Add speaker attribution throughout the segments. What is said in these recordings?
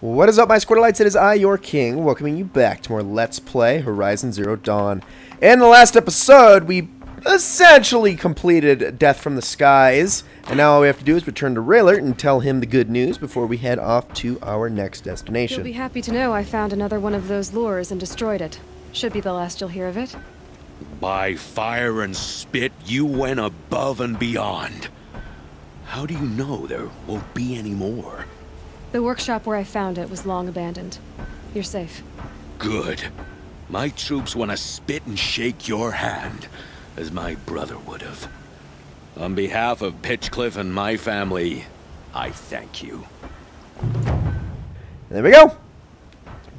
Speaker 1: What is up, my Squirtleites? It is I, your king, welcoming you back to more Let's Play Horizon Zero Dawn. In the last episode, we essentially completed Death from the Skies, and now all we have to do is return to Raylert and tell him the good news before we head off to our next destination.
Speaker 2: You'll be happy to know I found another one of those lures and destroyed it. Should be the last you'll hear of it.
Speaker 3: By fire and spit, you went above and beyond. How do you know there won't be any more?
Speaker 2: The workshop where I found it was long abandoned. You're safe.
Speaker 3: Good. My troops want to spit and shake your hand, as my brother would have. On behalf of Pitchcliff and my family, I thank you.
Speaker 1: There we go.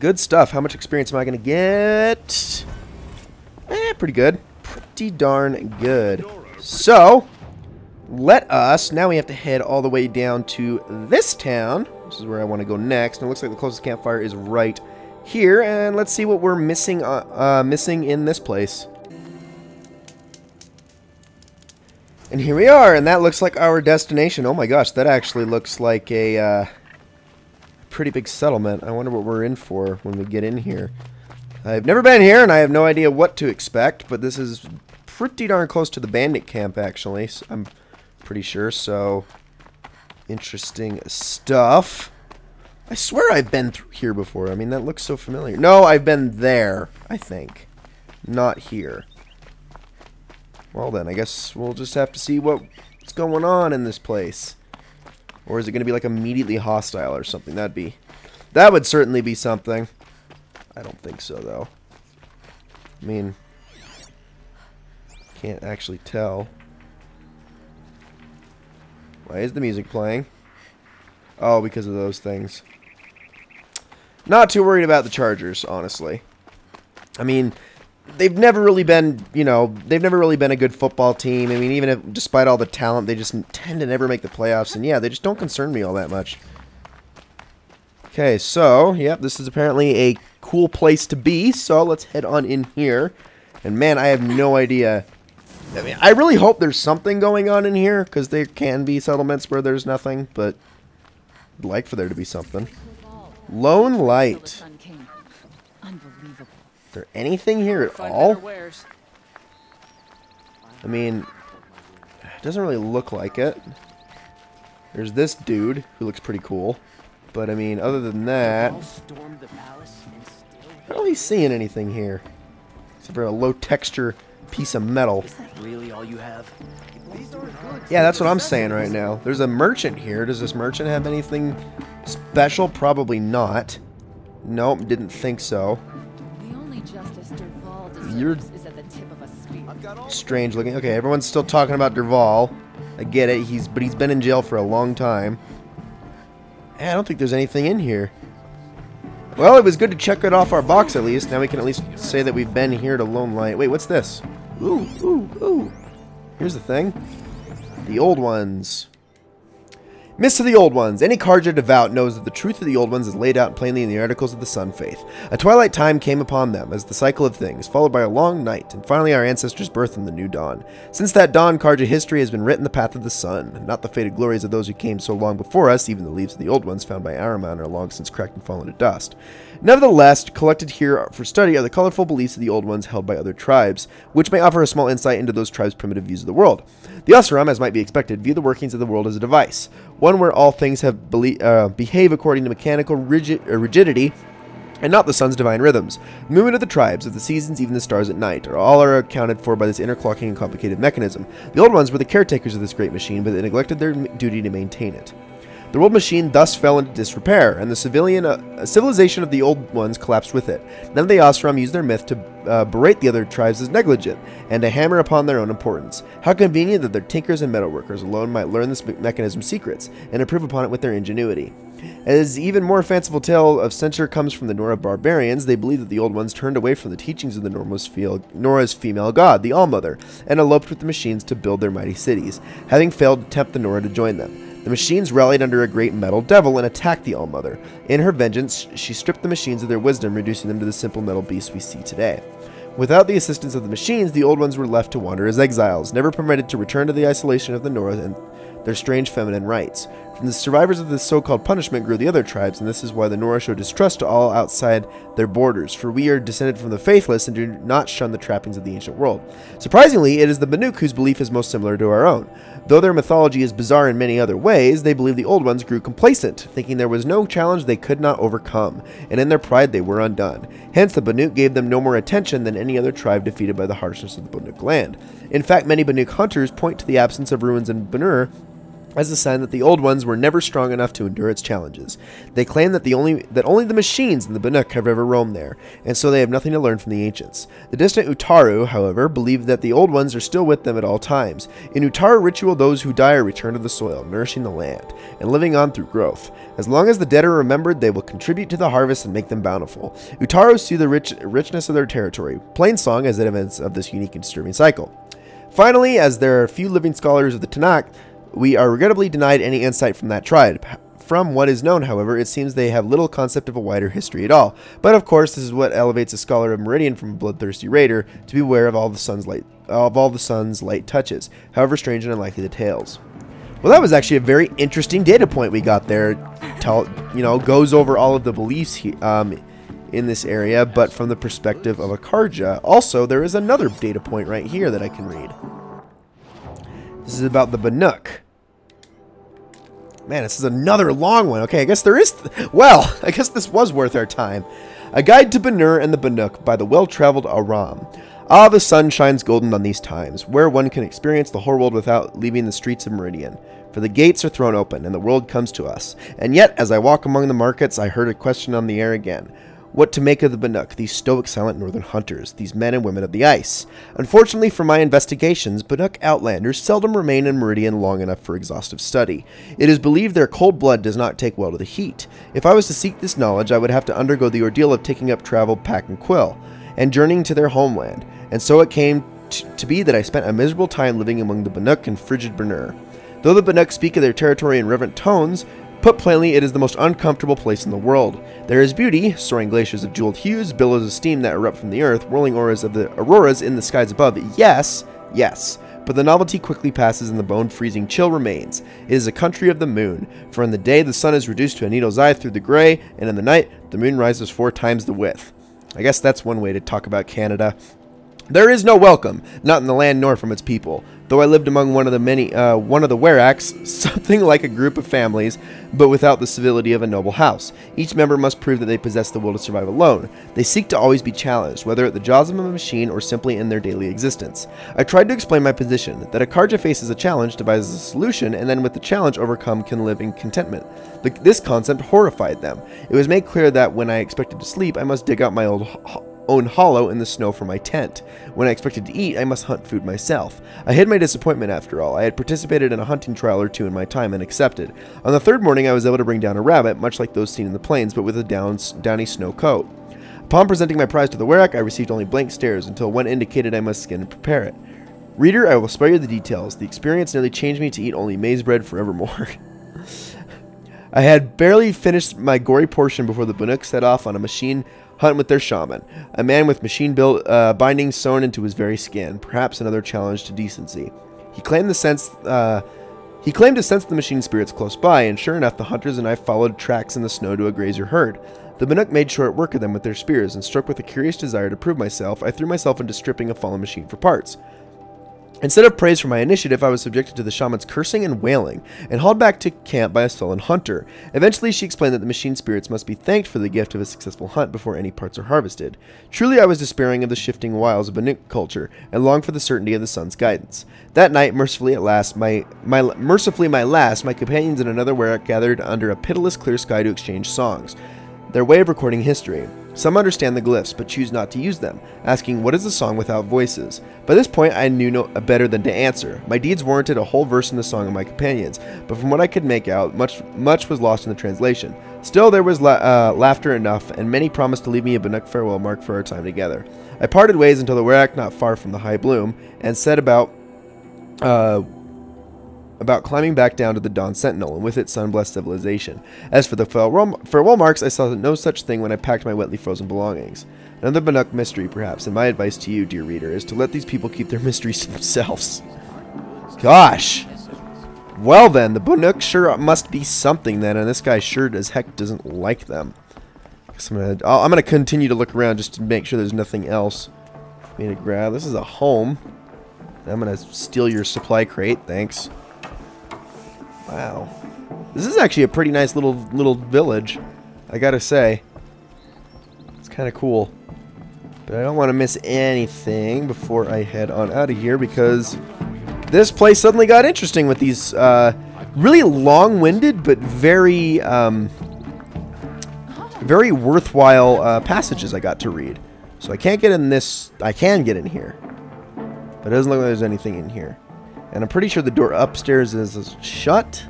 Speaker 1: Good stuff. How much experience am I going to get? Pretty good. Pretty darn good. So, let us, now we have to head all the way down to this town. This is where I want to go next. And it looks like the closest campfire is right here. And let's see what we're missing in this place. And here we are, and that looks like our destination. Oh my gosh, that actually looks like a pretty big settlement. I wonder what we're in for when we get in here. I've never been here, and I have no idea what to expect, but this is pretty darn close to the bandit camp, actually. I'm pretty sure, so interesting stuff. I swear I've been through here before. I mean, that looks so familiar. No, I've been there, I think. Not here. Well then, I guess we'll just have to see what's going on in this place. Or is it going to be like immediately hostile or something? That would certainly be something. I don't think so, though. I mean, can't actually tell. Why is the music playing? Oh, because of those things. Not too worried about the Chargers, honestly. I mean, they've never really been, they've never really been a good football team. I mean, even if, despite all the talent, they just tend to never make the playoffs. And yeah, they just don't concern me all that much. Okay, so, yep, this is apparently a cool place to be. So let's head on in here. And man, I have no idea. I mean, I really hope there's something going on in here, because there can be settlements where there's nothing, but I'd like for there to be something. Lone Light. Is there anything here at all? I mean, it doesn't really look like it. There's this dude who looks pretty cool. But I mean, other than that, I don't really seeing anything here. Except for a low texture piece of metal.
Speaker 4: Is that really all you have?
Speaker 1: Yeah, that's what I'm saying right now. There's a merchant here. Does this merchant have anything special? Probably not. Nope, didn't think so. You're strange looking. Okay, everyone's still talking about Dervahl. I get it. But he's been in jail for a long time. I don't think there's anything in here. Well, it was good to check it off our box at least. Now we can at least say that we've been here to Lone Light. Wait, what's this? Ooh, ooh, ooh. Here's the thing. The Old Ones. Mist of the Old Ones. Any Carja devout knows that the truth of the Old Ones is laid out plainly in the Articles of the Sun Faith. A twilight time came upon them as the cycle of things, followed by a long night, and finally our ancestors' birth in the new dawn. Since that dawn, Carja history has been written the path of the sun, not the fated glories of those who came so long before us. Even the leaves of the Old Ones found by Ahriman are long since cracked and fallen to dust. Nevertheless, collected here for study are the colorful beliefs of the Old Ones held by other tribes, which may offer a small insight into those tribes' primitive views of the world. The Oseram, as might be expected, view the workings of the world as a device, one where all things have behave according to mechanical rigidity, and not the sun's divine rhythms. The movement of the tribes, of the seasons, even the stars at night, all are accounted for by this interclocking and complicated mechanism. The Old Ones were the caretakers of this great machine, but they neglected their duty to maintain it. The world machine thus fell into disrepair, and the civilization of the Old Ones collapsed with it. None of the Oseram used their myth to berate the other tribes as negligent, and to hammer upon their own importance. How convenient that their tinkers and metalworkers alone might learn this mechanism's secrets, and improve upon it with their ingenuity. As even more fanciful tale of censure comes from the Nora barbarians, they believe that the Old Ones turned away from the teachings of the Nora's female god, the Allmother, and eloped with the machines to build their mighty cities, having failed to tempt the Nora to join them. The machines rallied under a great metal devil and attacked the Allmother. In her vengeance, she stripped the machines of their wisdom, reducing them to the simple metal beasts we see today. Without the assistance of the machines, the Old Ones were left to wander as exiles, never permitted to return to the isolation of the North and their strange feminine rites. From the survivors of this so-called punishment grew the other tribes, and this is why the Nora show distrust to all outside their borders, for we are descended from the faithless and do not shun the trappings of the ancient world. Surprisingly, it is the Banuk whose belief is most similar to our own. Though their mythology is bizarre in many other ways, they believe the old ones grew complacent, thinking there was no challenge they could not overcome, and in their pride they were undone. Hence, the Banuk gave them no more attention than any other tribe defeated by the harshness of the Banuk land. In fact, many Banuk hunters point to the absence of ruins in Banur as a sign that the old ones were never strong enough to endure its challenges. They claim that only the machines in the Banuk have ever roamed there, and so they have nothing to learn from the ancients. The distant Utaru, however, believe that the old ones are still with them at all times. In Utaru ritual, those who die are returned to the soil, nourishing the land, and living on through growth. As long as the dead are remembered, they will contribute to the harvest and make them bountiful. Utaru see the richness of their territory. Plain song as evidence of this unique and disturbing cycle. Finally, as there are few living scholars of the Tanakh, we are regrettably denied any insight from that tribe. From what is known, however, it seems they have little concept of a wider history at all. But of course, this is what elevates a scholar of Meridian from a bloodthirsty raider to be aware of all the sun's light touches, however strange and unlikely the tales. Well, that was actually a very interesting data point we got there. Goes over all of the beliefs in this area, but from the perspective of a Carja. Also, there is another data point right here that I can read. This is about the Banuk. Man, this is another long one. Okay, I guess there is... I guess this was worth our time. A Guide to Banur and the Banuk by the well-traveled Aram. Ah, the sun shines golden on these times, where one can experience the whole world without leaving the streets of Meridian. For the gates are thrown open, and the world comes to us. And yet, as I walk among the markets, I heard a question on the air again. What to make of the Banuk, these stoic, silent northern hunters, these men and women of the ice? Unfortunately for my investigations, Banuk outlanders seldom remain in Meridian long enough for exhaustive study. It is believed their cold blood does not take well to the heat. If I was to seek this knowledge, I would have to undergo the ordeal of taking up travel pack and quill, and journeying to their homeland. And so it came to be that I spent a miserable time living among the Banuk and frigid Banur. Though the Banuk speak of their territory in reverent tones, put plainly, it is the most uncomfortable place in the world. There is beauty, soaring glaciers of jeweled hues, billows of steam that erupt from the earth, whirling auroras in the skies above. Yes, but the novelty quickly passes and the bone-freezing chill remains. It is a country of the moon, for in the day the sun is reduced to a needle's eye through the gray, and in the night the moon rises 4 times the width. I guess that's one way to talk about Canada. There is no welcome, not in the land nor from its people. Though I lived among one of the Weraks, something like a group of families, but without the civility of a noble house. Each member must prove that they possess the will to survive alone. They seek to always be challenged, whether at the jaws of a machine or simply in their daily existence. I tried to explain my position, that a Carja faces a challenge, devises a solution, and then with the challenge overcome can live in contentment. This concept horrified them. It was made clear that when I expected to sleep, I must dig out my own hollow in the snow for my tent. When I expected to eat, I must hunt food myself. I hid my disappointment after all. I had participated in a hunting trial or two in my time and accepted. On the 3rd morning, I was able to bring down a rabbit, much like those seen in the plains, but with a downy snow coat. Upon presenting my prize to the Werak, I received only blank stares until one indicated I must skin and prepare it. Reader, I will spare you the details. The experience nearly changed me to eat only maize bread forevermore. I had barely finished my gory portion before the Banuk set off on a machine hunt with their shaman, a man with machine-built bindings sewn into his very skin, perhaps another challenge to decency. He claimed to sense the machine spirits close by, and sure enough, the hunters and I followed tracks in the snow to a grazer herd. The Banuk made short work of them with their spears, and struck with a curious desire to prove myself, I threw myself into stripping a fallen machine for parts. Instead of praise for my initiative, I was subjected to the shaman's cursing and wailing, and hauled back to camp by a sullen hunter. Eventually, she explained that the machine spirits must be thanked for the gift of a successful hunt before any parts are harvested. Truly, I was despairing of the shifting wiles of Banuk culture, and longed for the certainty of the sun's guidance. That night, mercifully my companions and another Werak gathered under a pitiless clear sky to exchange songs, their way of recording history. Some understand the glyphs, but choose not to use them, asking, what is a song without voices? By this point, I knew no better than to answer. My deeds warranted a whole verse in the song of my companions, but from what I could make out, much was lost in the translation. Still, there was laughter enough, and many promised to leave me a Banuk farewell mark for our time together. I parted ways until the Werak not far from the high bloom, and set about climbing back down to the Dawn Sentinel, and with it sun-blessed civilization. As for the farewell marks, I saw no such thing when I packed my wetly frozen belongings. Another Banuk mystery, perhaps, and my advice to you, dear reader, is to let these people keep their mysteries to themselves. Gosh! Well then, the Banuk sure must be something then, and this guy sure as heck doesn't like them. Guess I'm gonna continue to look around just to make sure there's nothing else for me to grab. This is a home. I'm gonna steal your supply crate, thanks. Wow. This is actually a pretty nice little village, I gotta say. It's kind of cool. But I don't want to miss anything before I head on out of here, because this place suddenly got interesting with these really long-winded but very very worthwhile passages I got to read. So I can't get in this. I can get in here, but it doesn't look like there's anything in here. And I'm pretty sure the door upstairs is shut.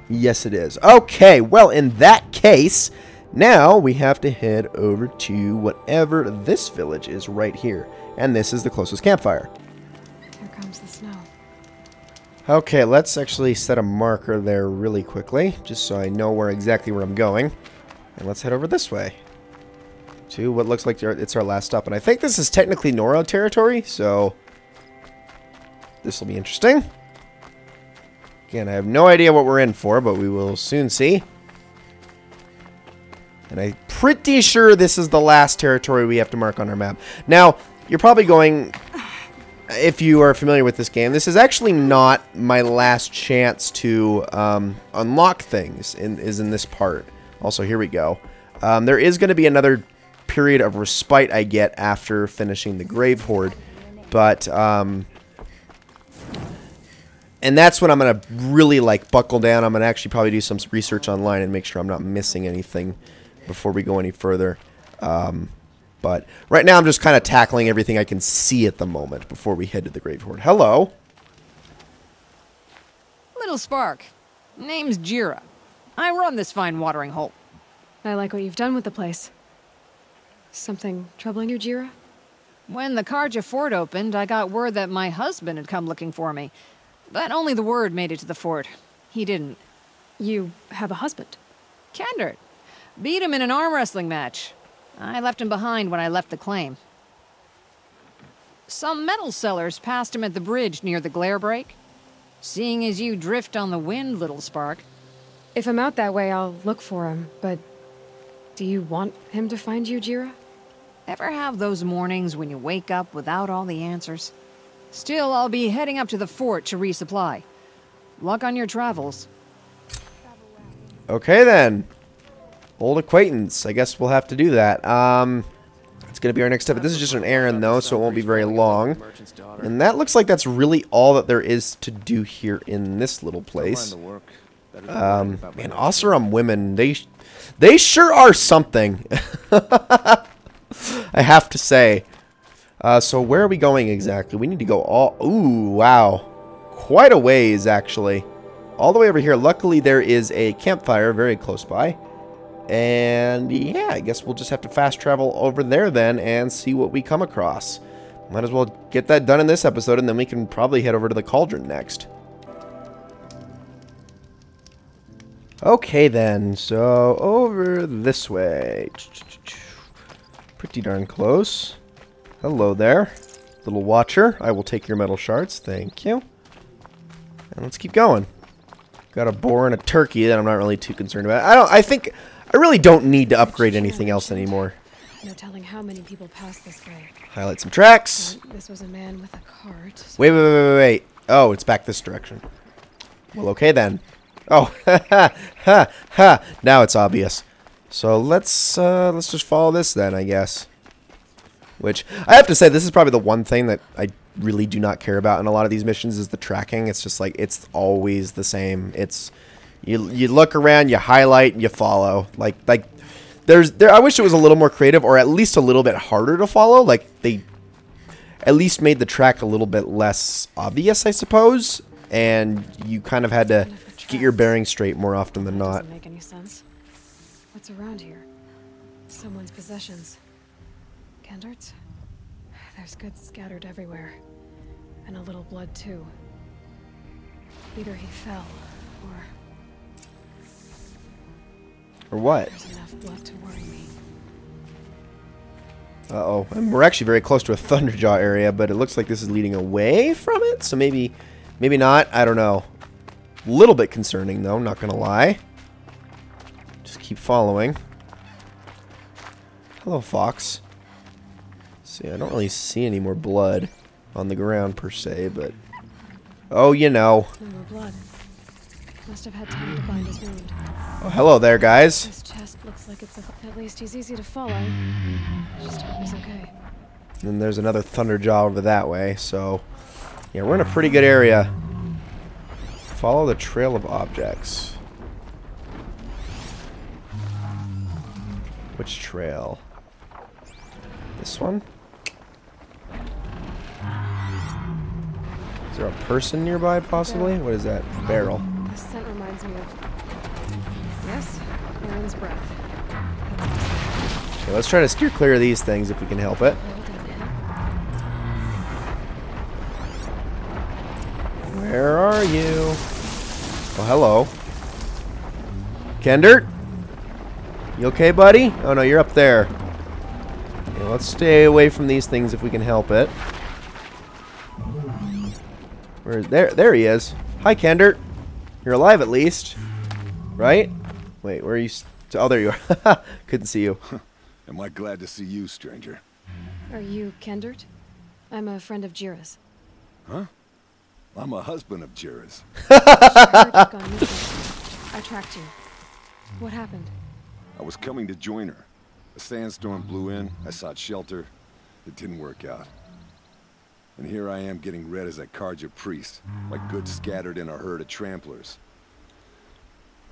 Speaker 1: Yes, it is. Okay, well, in that case, now we have to head over to whatever this village is right here. And this is the closest campfire.
Speaker 2: Here comes the snow.
Speaker 1: Okay, let's actually set a marker there really quickly, just so I know exactly where I'm going. And let's head over this way to what looks like it's our last stop. And I think this is technically Nora territory, so this will be interesting. Again, I have no idea what we're in for, but we will soon see. And I'm pretty sure this is the last territory we have to mark on our map. Now, you're probably going, if you are familiar with this game, this is actually not my last chance to unlock things, is in this part. Also, here we go. There is going to be another period of respite I get after finishing the Grave Hoard, but and that's when I'm going to really, like, buckle down. I'm going to actually probably do some research online and make sure I'm not missing anything before we go any further. But right now I'm just kind of tackling everything I can see at the moment before we head to the Grave Hoard. Hello.
Speaker 4: Little Spark. Name's Jira. I run this fine watering hole.
Speaker 2: I like what you've done with the place. Something troubling you, Jira?
Speaker 4: When the Karja fort opened, I got word that my husband had come looking for me. But only the word made it to the fort. He didn't.
Speaker 2: You have a husband?
Speaker 4: Kendert. Beat him in an arm wrestling match. I left him behind when I left the claim. Some metal sellers passed him at the bridge near the glare break. Seeing as you drift on the wind, Little Spark.
Speaker 2: If I'm out that way, I'll look for him, but do you want him to find you, Jira?
Speaker 4: Ever have those mornings when you wake up without all the answers? Still, I'll be heading up to the fort to resupply. Luck on your travels.
Speaker 1: Okay, then. Old acquaintance. I guess we'll have to do that. It's going to be our next step. This is just an errand, though, so it won't be very long. And that looks like that's really all that there is to do here in this little place. Man, Oseram women, they sure are something. I have to say. So where are we going exactly? We need to go all... Ooh, wow. Quite a ways, actually. All the way over here. Luckily, there is a campfire very close by. And yeah, I guess we'll just have to fast travel over there then and see what we come across. Might as well get that done in this episode, and then we can probably head over to the Cauldron next. Okay then, so over this way. Pretty darn close. Hello there, little watcher. I will take your metal shards, thank you. And let's keep going. Got a boar and a turkey that I'm not really too concerned about. I really don't need to upgrade anything else anymore.
Speaker 2: No telling how many people pass this way.
Speaker 1: Highlight some tracks.
Speaker 2: This was a man with a cart.
Speaker 1: Wait. Oh, it's back this direction. Well, okay then. Oh, ha. Now it's obvious. So let's just follow this then, I guess. Which, I have to say, this is probably the one thing that I really do not care about in a lot of these missions is the tracking. It's just like, it's always the same. It's, you look around, you highlight, and you follow. Like I wish it was a little more creative, or at least a little bit harder to follow. Like, they at least made the track a little bit less obvious, I suppose. And you kind of had to get your bearings straight more often than not.
Speaker 2: Doesn't make any sense. What's around here? Someone's possessions. Kendert's? There's goods scattered everywhere. And a little blood, too. Either he fell,
Speaker 1: Or what?
Speaker 2: there's enough blood to worry me.
Speaker 1: Uh-oh. And we're actually very close to a Thunderjaw area, but it looks like this is leading away from it, so maybe Maybe not. I don't know. A little bit concerning, though. Not going to lie. Just keep following. Hello, fox. See, I don't really see any more blood on the ground, per se, but... Oh, you know.
Speaker 2: No more blood. Must have had time to bind his wound.
Speaker 1: Oh, hello there, guys.
Speaker 2: His chest looks like it's at least he's easy to follow. Just hope he's okay.
Speaker 1: And then there's another Thunderjaw over that way, so... Yeah, we're in a pretty good area. Follow the trail of objects. Which trail? This one? Is there a person nearby, possibly? What is that? Barrel.
Speaker 2: This scent reminds me of... Yes, Aaron's breath.
Speaker 1: Okay, let's try to steer clear of these things if we can help it.
Speaker 2: Well done, him.
Speaker 1: Where are you? Oh, hello. Kendert? You okay, buddy? Oh, no, you're up there. Okay, let's stay away from these things if we can help it. There he is. Hi, Kendert. You're alive at least. Right? Wait, where are you? Oh, there you are. Couldn't see you.
Speaker 5: Am I glad to see you, stranger?
Speaker 2: Are you Kendert? I'm a friend of Jira's.
Speaker 5: Huh? I'm a husband of Jira's.
Speaker 2: I heard you'd gone missing. I tracked you. What happened?
Speaker 5: I was coming to join her. A sandstorm blew in, I sought shelter. It didn't work out. And here I am getting read as a Carja priest, my goods scattered in a herd of tramplers.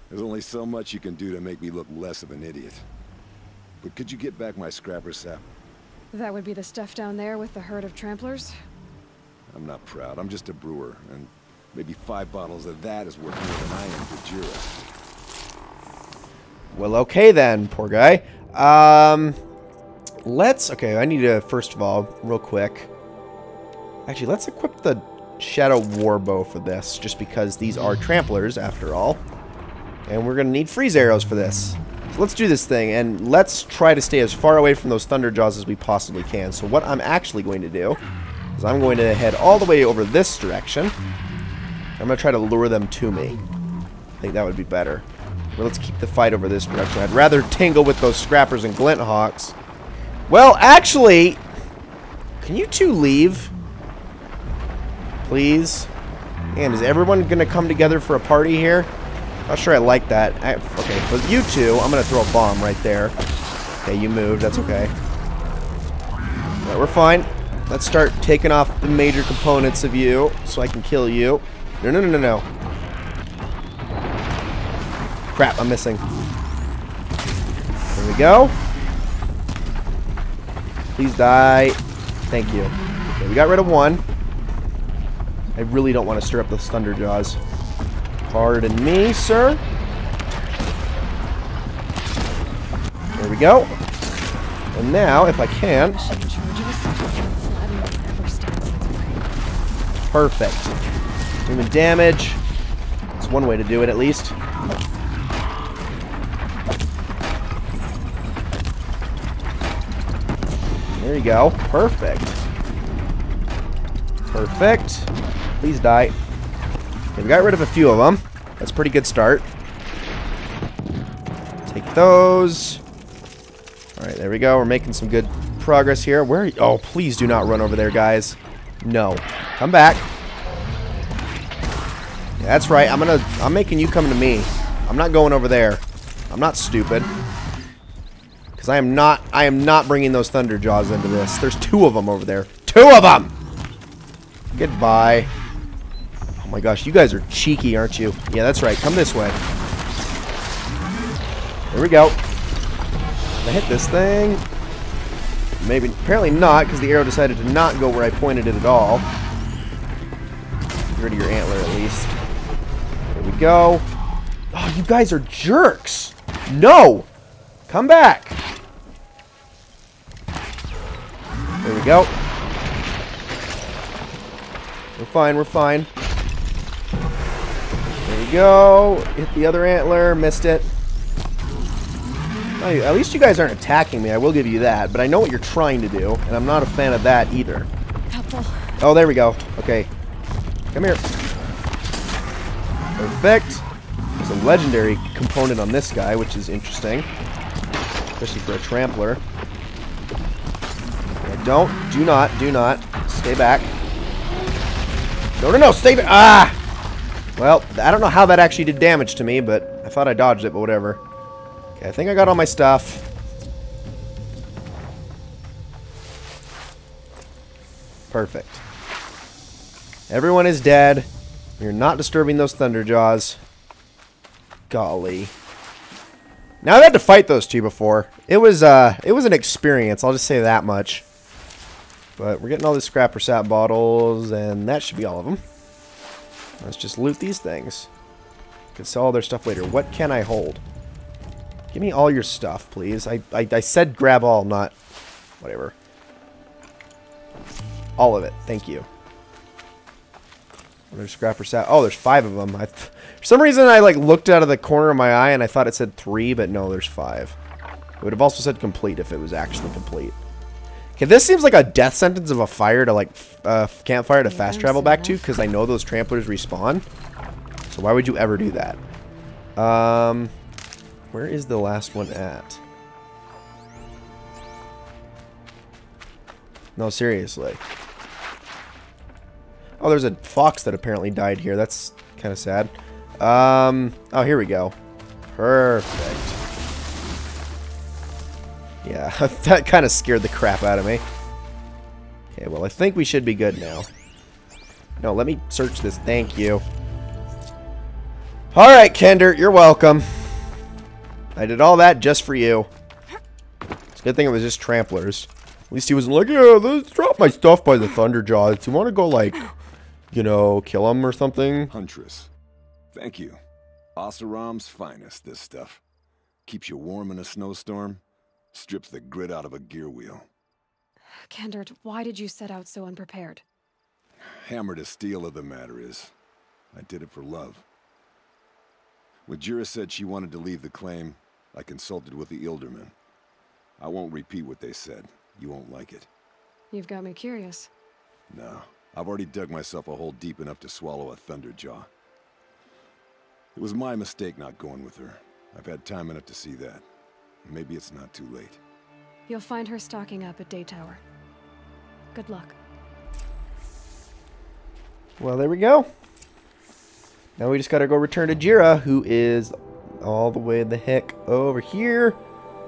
Speaker 5: There's only so much you can do to make me look less of an idiot. But could you get back my scrapper sap?
Speaker 2: That would be the stuff down there with the herd of tramplers?
Speaker 5: I'm not proud, I'm just a brewer, and maybe 5 bottles of that is worth more than I am for Jira.
Speaker 1: Well, okay then, poor guy. Okay, I need to, first of all, real quick. Actually, let's equip the Shadow Warbow for this, just because these are tramplers, after all. And we're going to need freeze arrows for this. So let's do this thing, and let's try to stay as far away from those Thunderjaws as we possibly can. So what I'm actually going to do is I'm going to head all the way over this direction. I'm going to try to lure them to me. I think that would be better. Well, let's keep the fight over this direction. I'd rather tangle with those Scrappers and Glinthawks. Well, actually, can you two leave? Please? And is everyone going to come together for a party here? Not sure I like that. Okay, for you two, I'm going to throw a bomb right there. Okay, you moved. That's okay. Alright, we're fine. Let's start taking off the major components of you so I can kill you. No, no, no, no, no. Crap, I'm missing. There we go. Please die. Thank you. Okay, we got rid of one. I really don't want to stir up those Thunderjaws. Pardon me, sir. There we go. And now, if I can... Perfect. Human damage. That's one way to do it, at least. There you go. Perfect. Perfect. Please die. Okay, we got rid of a few of them. That's a pretty good start. Take those. Alright, there we go. We're making some good progress here. Where are you? Oh, please do not run over there, guys. No. Come back. Yeah, that's right. I'm making you come to me. I'm not going over there. I'm not stupid. Because I am not bringing those Thunderjaws into this. There's 2 of them over there. 2 of them! Goodbye. Oh my gosh, you guys are cheeky, aren't you? Yeah, that's right. Come this way. There we go. Can I hit this thing? Maybe. Apparently not, because the arrow decided to not go where I pointed it at all. Get rid of your antler, at least. There we go. Oh, you guys are jerks. No! Come back. There we go. We're fine, we're fine. There we go. Hit the other antler. Missed it. Oh, at least you guys aren't attacking me. I will give you that. But I know what you're trying to do. And I'm not a fan of that either.
Speaker 2: Helpful.
Speaker 1: Oh, there we go. Okay. Come here. Perfect. There's a legendary component on this guy, which is interesting. Especially for a trampler. Yeah, do not. Stay back. No, stay back. Ah! Well, I don't know how that actually did damage to me, but I thought I dodged it, but whatever. Okay, I think I got all my stuff. Perfect. Everyone is dead. You're not disturbing those Thunderjaws. Golly. Now, I've had to fight those two before. It was an experience, I'll just say that much. But we're getting all these scrapper sap bottles, and that should be all of them. Let's just loot these things. Can sell all their stuff later. What can I hold? Give me all your stuff, please. I said grab all, not whatever. All of it. Thank you. There's scrapper sap. Oh, there's 5 of them. For some reason, I like looked out of the corner of my eye and I thought it said 3, but no, there's 5. It would have also said complete if it was actually complete. Okay, this seems like a death sentence of a fire to like campfire to fast travel back to, because I know those tramplers respawn. So why would you ever do that? Where is the last one at? No, seriously. Oh, there's a fox that apparently died here. That's kind of sad. Oh, here we go. Perfect. Yeah, that kind of scared the crap out of me. Okay, well, I think we should be good now. No, let me search this. Thank you. Alright, Kender, you're welcome. I did all that just for you. It's a good thing it was just tramplers. At least he wasn't like, yeah, let's drop my stuff by the Thunderjaws. You want to go, like, you know, kill him or something?
Speaker 5: Huntress, thank you. Oseram's finest, this stuff. Keeps you warm in a snowstorm. Strips the grit out of a gear wheel.
Speaker 2: Kendert, why did you set out so unprepared?
Speaker 5: Hammer to steel of the matter is, I did it for love. When Jira said she wanted to leave the claim, I consulted with the Ilderman. I won't repeat what they said. You won't like it.
Speaker 2: You've got me curious.
Speaker 5: No, I've already dug myself a hole deep enough to swallow a Thunderjaw. It was my mistake not going with her. I've had time enough to see that. Maybe it's not too late.
Speaker 2: You'll find her stocking up at Daytower. Good luck.
Speaker 1: Well, there we go. Now we just gotta go return to Jira, who is all the way the heck over here.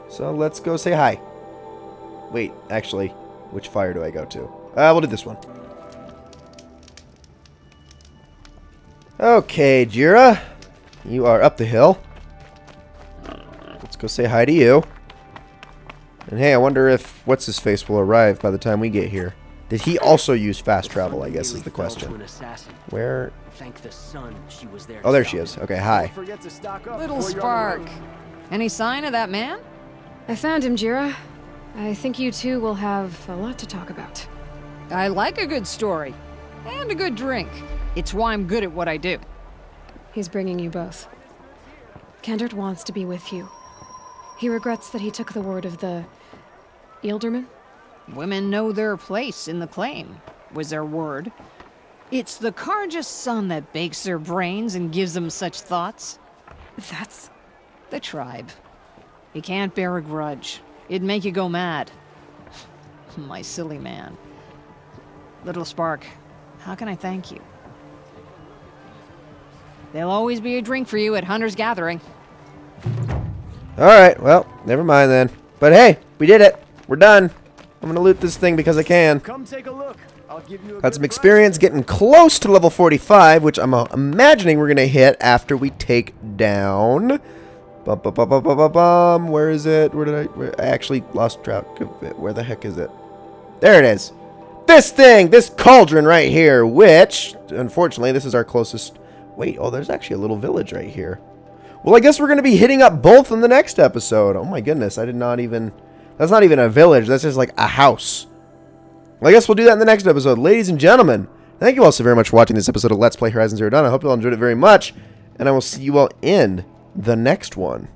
Speaker 1: So let's go say hi. Wait, actually, which fire do I go to? We'll do this one. Okay, Jira. You are up the hill. Let's go say hi to you. And hey, I wonder if what's-his-face will arrive by the time we get here. Did he also use fast travel, I guess, is the question. Where? Oh, there she is. Okay, hi.
Speaker 4: Little Spark. Any sign of that man?
Speaker 2: I found him, Jira. I think you two will have a lot to talk about.
Speaker 4: I like a good story. And a good drink. It's why I'm good at what I do.
Speaker 2: He's bringing you both. Kendert wants to be with you. He regrets that he took the word of the Ilderman.
Speaker 4: Women know their place in the claim, was their word. It's the Carja's son that bakes their brains and gives them such thoughts.
Speaker 2: That's...
Speaker 4: the tribe. You can't bear a grudge. It'd make you go mad. My silly man. Little Spark, how can I thank you? There'll always be a drink for you at Hunter's Gathering.
Speaker 1: Alright, well, never mind then. But hey, we did it. We're done. I'm gonna loot this thing because I can.
Speaker 6: Come take a look. I'll give you a
Speaker 1: Got some experience getting close to level 45, which I'm imagining we're gonna hit after we take down. Where is it? I actually lost track of it. Where the heck is it? There it is. This thing, this cauldron right here, which, unfortunately, this is our closest. Wait, oh, there's actually a little village right here. Well, I guess we're going to be hitting up both in the next episode. Oh my goodness, I did not even... That's not even a village, that's just like a house. Well, I guess we'll do that in the next episode. Ladies and gentlemen, thank you all so very much for watching this episode of Let's Play Horizon Zero Dawn. I hope you all enjoyed it very much, and I will see you all in the next one.